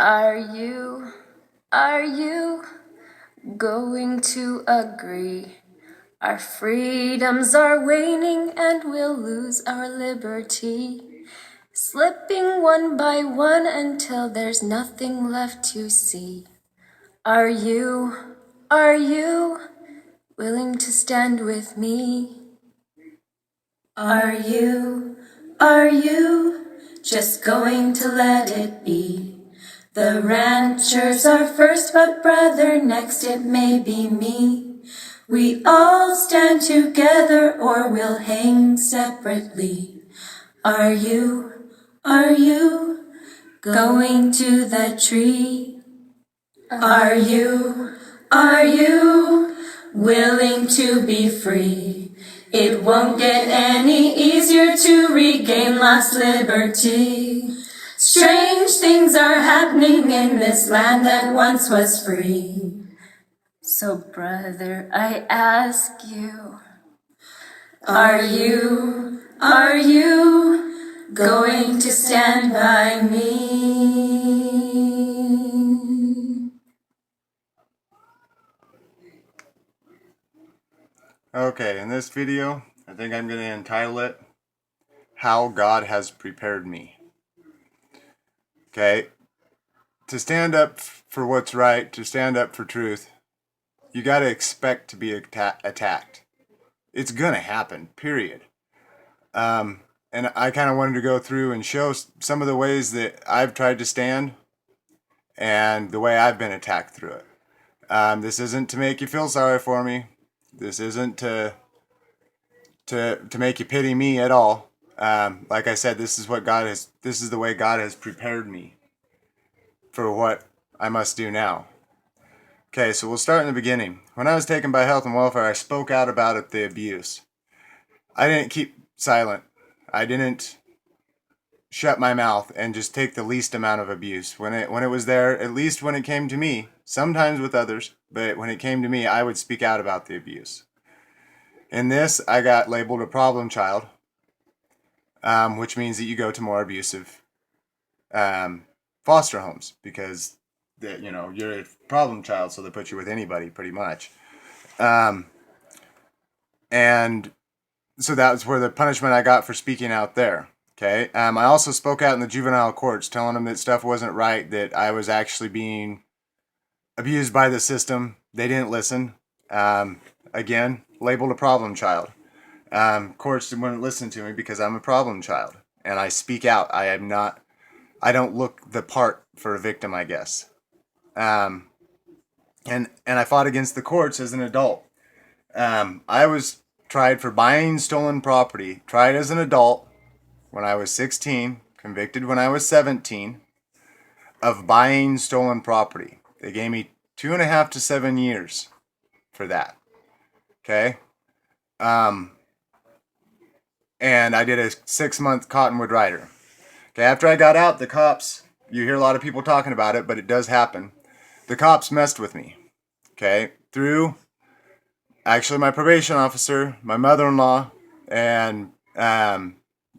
Are you going to agree? Our freedoms are waning and we'll lose our liberty, slipping one by one until there's nothing left to see. Are you willing to stand with me? Are you just going to let it be? The ranchers are first, but brother, next it may be me. We all stand together or we'll hang separately. Are you going to the tree? Are you willing to be free? It won't get any easier to regain lost liberty. Strange things are happening in this land that once was free. So brother, I ask you, are you going to stand by me? Okay, in this video, I think I'm going to entitle it, How God Has Prepared Me. Okay, to stand up for what's right, to stand up for truth, you got to expect to be attacked. It's going to happen, period. And I kind of wanted to go through and show some of the ways that I've tried to stand and the way I've been attacked through it. This isn't to make you feel sorry for me. This isn't to make you pity me at all. Like I said, this is the way God has prepared me for what I must do now. Okay, so we'll start in the beginning. When I was taken by health and welfare, I spoke out about it, the abuse. I didn't keep silent. I didn't shut my mouth and just take the least amount of abuse. When it was there, at least when it came to me, sometimes with others, but when it came to me, I would speak out about the abuse. In this, I got labeled a problem child, which means that you go to more abusive foster homes because you're a problem child, so they put you with anybody pretty much. And so that was where the punishment I got for speaking out there. Okay. I also spoke out in the juvenile courts, telling them that stuff wasn't right, that I was actually being abused by the system. They didn't listen. Again, labeled a problem child. Courts wouldn't listen to me because I'm a problem child, and I speak out. I don't look the part for a victim, I guess. And I fought against the courts as an adult. I was tried for buying stolen property, tried as an adult when I was 16, convicted when I was 17 of buying stolen property. They gave me 2.5 to 7 years for that. Okay. And I did a 6-month Cottonwood Rider. Okay, after I got out, the cops, you hear a lot of people talking about it, but it does happen. The cops messed with me. Okay, through actually my probation officer, my mother-in-law, and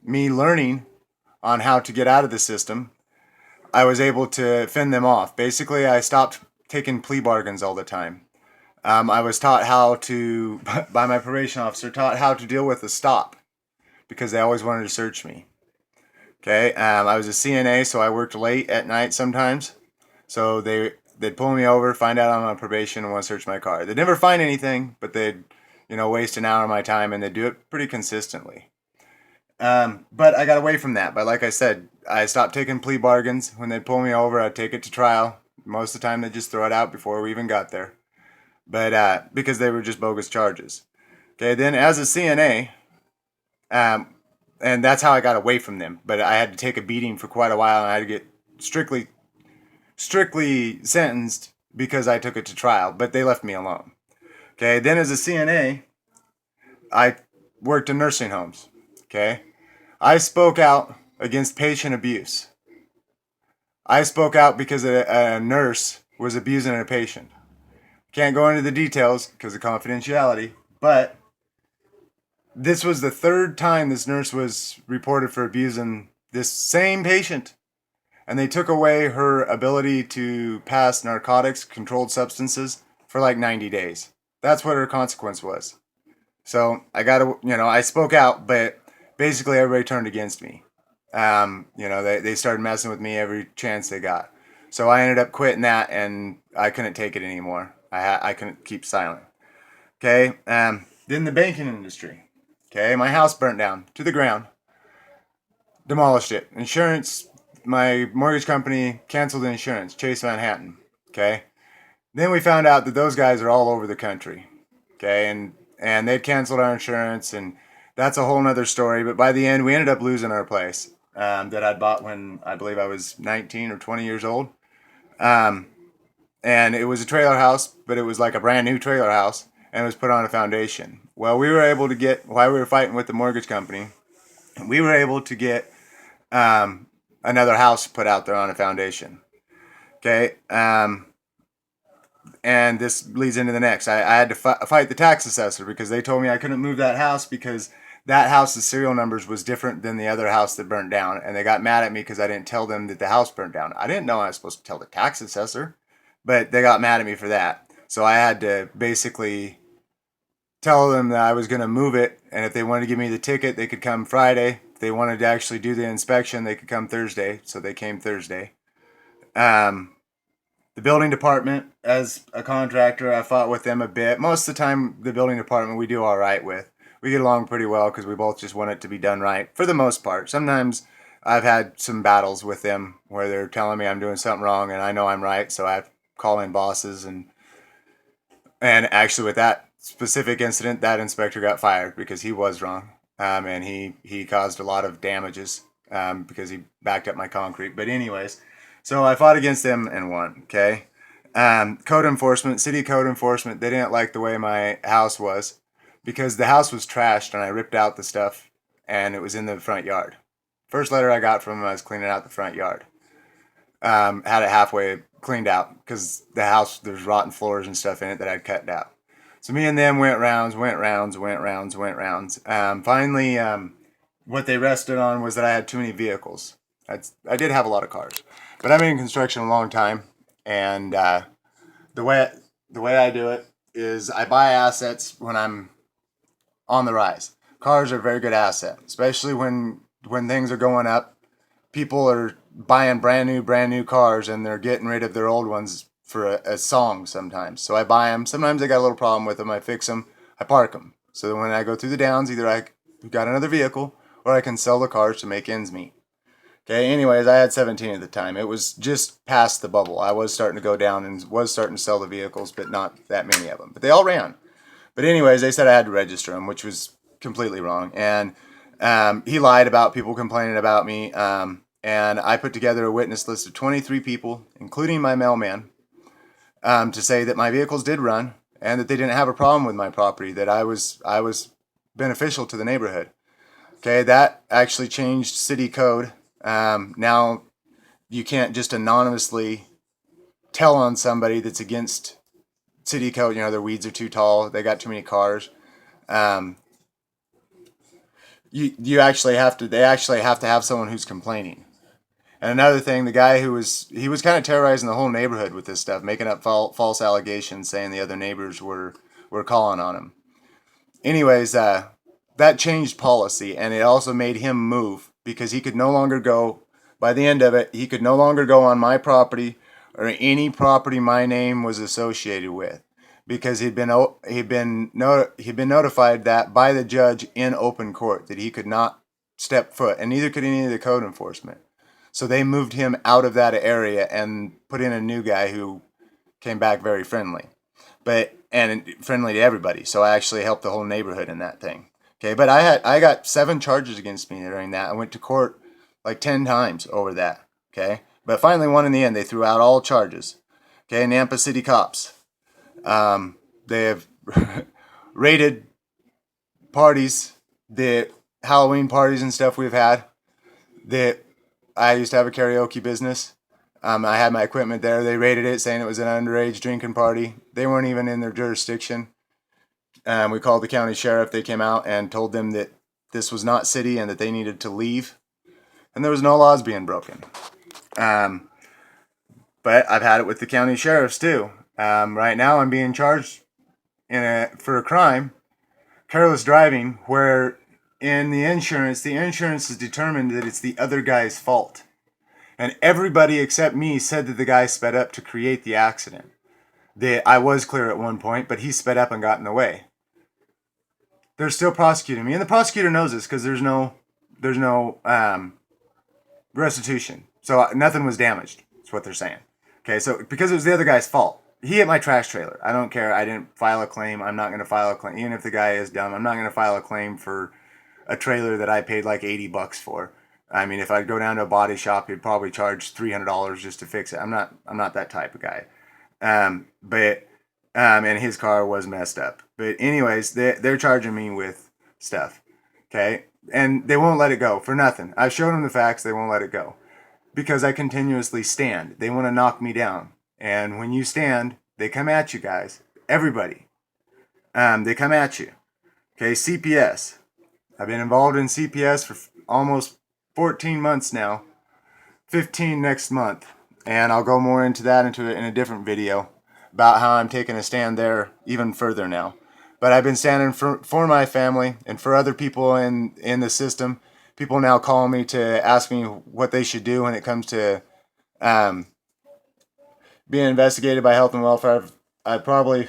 me learning on how to get out of the system, I was able to fend them off. Basically, I stopped taking plea bargains all the time. I was taught how to, by my probation officer, taught how to deal with a stop because they always wanted to search me. Okay, I was a CNA, so I worked late at night sometimes. So they'd pull me over, find out I'm on probation, and want to search my car. They'd never find anything, but they'd waste an hour of my time, and they'd do it pretty consistently. But I got away from that. But like I said, I stopped taking plea bargains. When they'd pull me over, I'd take it to trial. Most of the time, they'd just throw it out before we even got there. But because they were just bogus charges. Okay, then as a CNA, and that's how I got away from them. But I had to take a beating for quite a while, and I had to get strictly sentenced because I took it to trial. But they left me alone. Okay, then as a CNA, I worked in nursing homes. Okay, I spoke out against patient abuse. I spoke out because a nurse was abusing a patient. Can't go into the details because of confidentiality, but this was the third time this nurse was reported for abusing this same patient. and they took away her ability to pass narcotics, controlled substances, for like 90 days. That's what her consequence was. So I got to, I spoke out, but basically everybody turned against me. They started messing with me every chance they got. So I ended up quitting that, and I couldn't take it anymore. I couldn't keep silent. Okay. Then the banking industry. Okay. My house burnt down to the ground. Demolished it. Insurance, my mortgage company canceled the insurance. Chase Manhattan. Okay. Then we found out that those guys are all over the country. Okay. And they'd canceled our insurance, and that's a whole nother story. But by the end, we ended up losing our place that I'd bought when I believe I was 19 or 20 years old. And it was a trailer house, but it was like a brand new trailer house, and it was put on a foundation. Well, we were able to get, while we were fighting with the mortgage company, we were able to get another house put out there on a foundation. Okay. And this leads into the next. I had to fight the tax assessor because they told me I couldn't move that house because that house's serial numbers was different than the other house that burned down. And they got mad at me because I didn't tell them that the house burned down. I didn't know I was supposed to tell the tax assessor, but they got mad at me for that. So I had to basically tell them that I was going to move it. And if they wanted to give me the ticket, they could come Friday. If they wanted to actually do the inspection, they could come Thursday. So they came Thursday. The building department, as a contractor, I fought with them a bit. Most of the time, the building department we do all right with. We get along pretty well because we both just want it to be done right for the most part. Sometimes I've had some battles with them where they're telling me I'm doing something wrong and I know I'm right, so I have to call in bosses. And actually with that specific incident, that inspector got fired because he was wrong. And he caused a lot of damages because he backed up my concrete. But anyways, so I fought against them and won, okay? Code enforcement, city code enforcement, they didn't like the way my house was because the house was trashed and I ripped out the stuff and it was in the front yard. First letter I got from them, I was cleaning out the front yard. Had it halfway cleaned out because the house, there's rotten floors and stuff in it that I'd cut out. So me and them went rounds. Finally, what they rested on was that I had too many vehicles. I did have a lot of cars. But I've been in construction a long time, and the way I do it is I buy assets when I'm on the rise. Cars are a very good asset, especially when things are going up. People are buying brand new cars, and they're getting rid of their old ones for a song sometimes. So I buy them. Sometimes I got a little problem with them. I fix them. I park them. So that when I go through the downs, either I got another vehicle or I can sell the cars to make ends meet. Okay, anyways, I had 17 at the time. It was just past the bubble. I was starting to go down and was starting to sell the vehicles, but not that many of them. But they all ran. But anyways, they said I had to register them, which was completely wrong. And he lied about people complaining about me. And I put together a witness list of 23 people, including my mailman, to say that my vehicles did run and that they didn't have a problem with my property, that I was beneficial to the neighborhood. Okay, that actually changed city code. Now you can't just anonymously tell on somebody that's against city code. Their weeds are too tall. They got too many cars. You actually have to. They actually have to have someone who's complaining. And another thing, the guy he was kind of terrorizing the whole neighborhood with this stuff, making up false allegations, saying the other neighbors were calling on him. Anyways, that changed policy, and it also made him move because he could no longer go. By the end of it, he could no longer go on my property or any property my name was associated with, because he'd been notified that by the judge in open court that he could not step foot, and neither could any of the code enforcement. So they moved him out of that area and put in a new guy who came back very friendly, and friendly to everybody. So I actually helped the whole neighborhood in that thing. Okay, but I got 7 charges against me during that. I went to court like 10 times over that. Okay, but finally won in the end. They threw out all charges. Okay, Nampa City cops. They have raided parties, the Halloween parties and stuff we've had. I used to have a karaoke business. I had my equipment there. They raided it, saying it was an underage drinking party. They weren't even in their jurisdiction. We called the county sheriff. They came out and told them that this was not city and that they needed to leave. And there was no laws being broken. But I've had it with the county sheriffs too. Right now I'm being charged for a crime, careless driving, where in the insurance is determined that it's the other guy's fault. And everybody except me said that the guy sped up to create the accident. I was clear at one point, but he sped up and got in the way. They're still prosecuting me, and the prosecutor knows this because there's no restitution, so nothing was damaged. That's what they're saying. Okay, so because it was the other guy's fault, he hit my trash trailer. I don't care. I didn't file a claim. I'm not going to file a claim, even if the guy is dumb. I'm not going to file a claim for a trailer that I paid like $80 for. I mean, if I'd go down to a body shop, he'd probably charge $300 just to fix it. I'm not that type of guy. And his car was messed up. But anyways, they're charging me with stuff. Okay, and they won't let it go for nothing. I've showed them the facts. They won't let it go because I continuously stand. They want to knock me down. And when you stand, they come at you guys. Everybody. They come at you. Okay, CPS. I've been involved in CPS for almost 14 months now. 15 next month. And I'll go more into that in a different video about how I'm taking a stand there even further now. But I've been standing for my family and for other people in the system. People now call me to ask me what they should do when it comes to being investigated by health and welfare. I probably,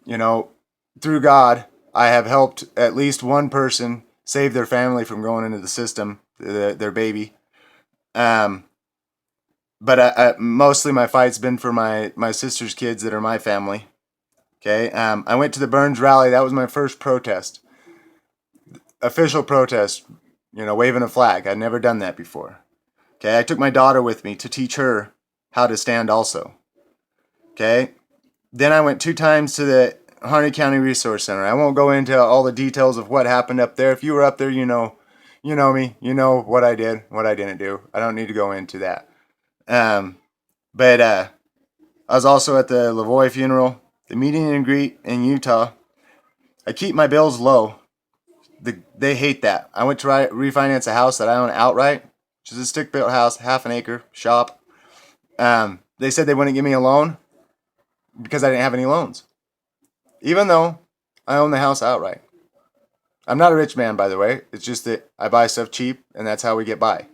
through God, I have helped at least one person save their family from going into the system, their baby. But mostly my fight's been for my sister's kids that are my family. Okay, I went to the Burns rally. That was my first protest, official protest, waving a flag. I'd never done that before. Okay, I took my daughter with me to teach her how to stand also. Okay, then I went 2 times to the Harney County Resource Center. I won't go into all the details of what happened up there. If you were up there, you know me. You know what I did, what I didn't do. I don't need to go into that. But I was also at the Lavoie funeral, the meeting and greet in Utah. I keep my bills low. They hate that. I went to refinance a house that I own outright, which is a stick-built house, half an acre, shop. They said they wouldn't give me a loan because I didn't have any loans, even though I own the house outright. I'm not a rich man, by the way. It's just that I buy stuff cheap, and that's how we get by.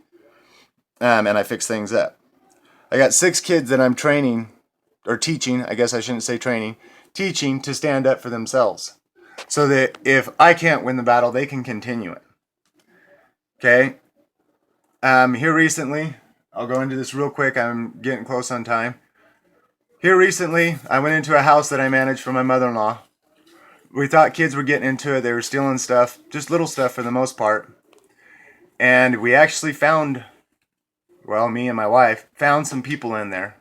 And I fix things up. I got 6 kids that I'm training, or teaching, I guess I shouldn't say training, teaching to stand up for themselves. So that if I can't win the battle, they can continue it. Okay? Here recently, I'll go into this real quick, I'm getting close on time. Here recently, I went into a house that I managed for my mother-in-law. We thought kids were getting into it, they were stealing stuff, just little stuff for the most part. And we actually found, me and my wife, found some people in there.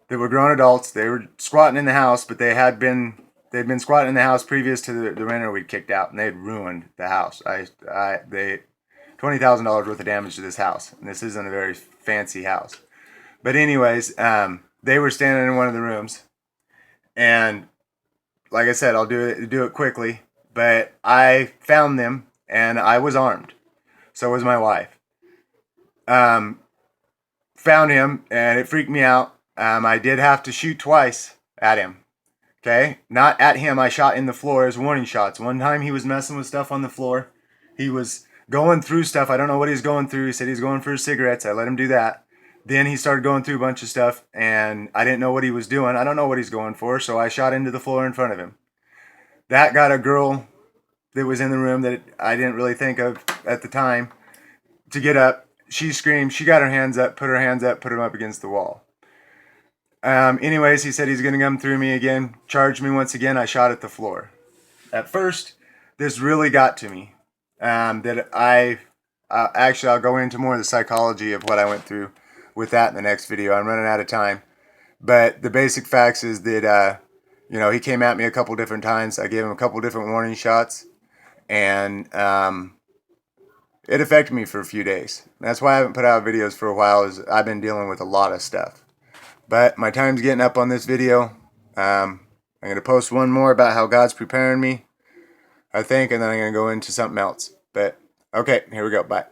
They were grown adults. They were squatting in the house, but they'd been squatting in the house previous to the renter we'd kicked out, and they'd ruined the house. They $20,000 worth of damage to this house, and this isn't a very fancy house. But anyways, they were standing in one of the rooms, and like I said, I'll do it quickly. But I found them, and I was armed. So was my wife. Found him, and it freaked me out. I did have to shoot twice at him. Okay? Not at him. I shot in the floor as warning shots. One time he was messing with stuff on the floor. He was going through stuff. I don't know what he's going through. He said he's going for his cigarettes. I let him do that. Then he started going through a bunch of stuff, and I didn't know what he was doing. I don't know what he's going for, so I shot into the floor in front of him. That got a girl that was in the room that I didn't really think of at the time to get up. She screamed. She got her hands up, put them up against the wall. Anyways, he said he's going to come through me again, charge me once again. I shot at the floor. At first, this really got to me. I'll go into more of the psychology of what I went through with that in the next video. I'm running out of time. But the basic facts is that, he came at me a couple different times. I gave him a couple different warning shots. And it affected me for a few days. That's why I haven't put out videos for a while, is I've been dealing with a lot of stuff. But my time's getting up on this video. I'm going to post one more about how God's preparing me, I think, and then I'm going to go into something else. But, okay, here we go. Bye.